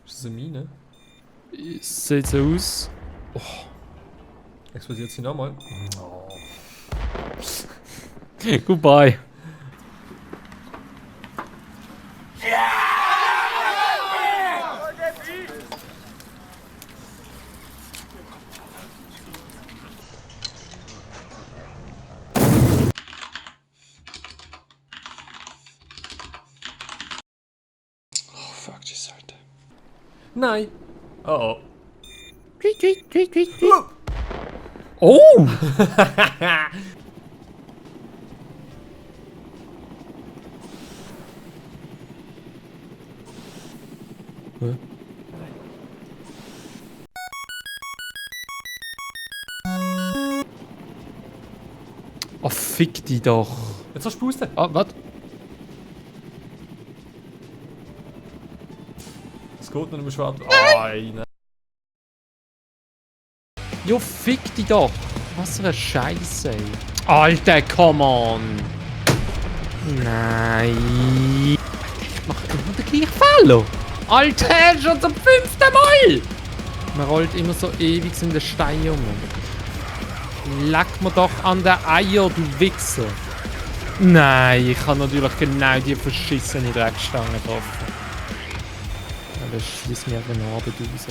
Ist das eine Mine? Sieht so aus. Oh. Explodiert sie nochmal? Oh. Goodbye. Oh, fuck, tschüss, Alter. Nein! Oh oh. Oh! Hä? Oh, fick die doch. Jetzt hast du Puste. Ah, was? Es geht nicht mehr schwarz. Nein! Jo, fick die doch. Was für eine Scheiße, ey. Alter, come on. Nein. Ich mach immer den gleichen Fehler. Alter, schon zum 5. Mal. Man rollt immer so ewig in den Stein um. Leck mir doch an den Eier, du Wichser. Nein, ich habe natürlich genau die verschissene Dreckstange getroffen. Ja, das schießt mir den Abend raus.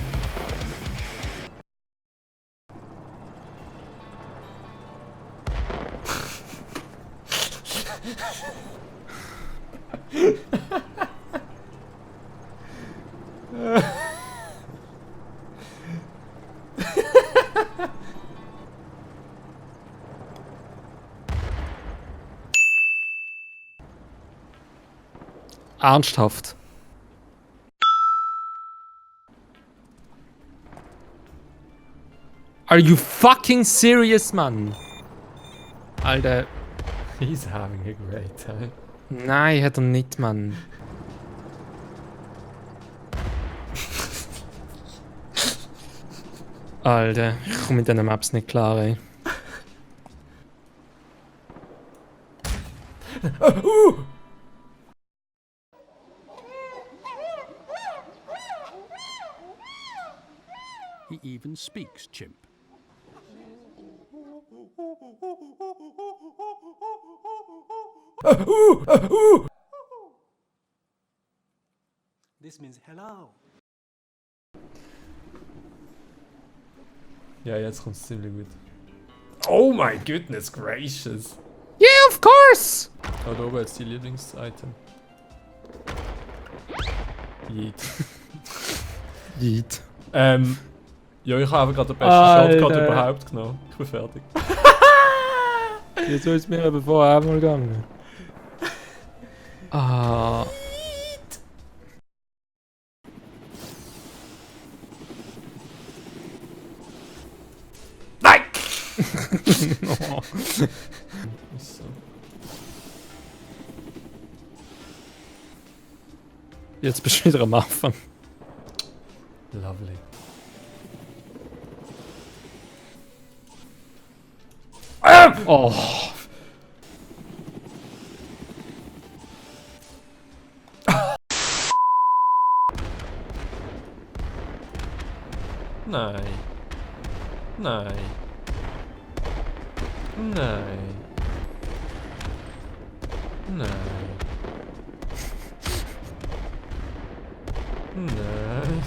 Ernsthaft. Are you fucking serious, Mann? Alter. He's having a great time. Nein, hat er nicht, Mann. Alter, ich komme mit diesen Maps nicht klar, ey. He even speaks chimp. This means hello. Ja, jetzt kommt es ziemlich gut. Oh my goodness gracious! Yeah, of course! Oh, da oben jetzt die Lieblings-Item. Yeet. Yeet. Ja, ich habe gerade den besten Alter. Shotcut überhaupt genommen. Ich bin fertig. Jetzt soll es mir aber vorher auch mal gegangen. Ah. Nein! Oh. So. Jetzt bist du wieder am Anfang. Lovely. Oh. Nein. Nein. Nein. Nein. Nein.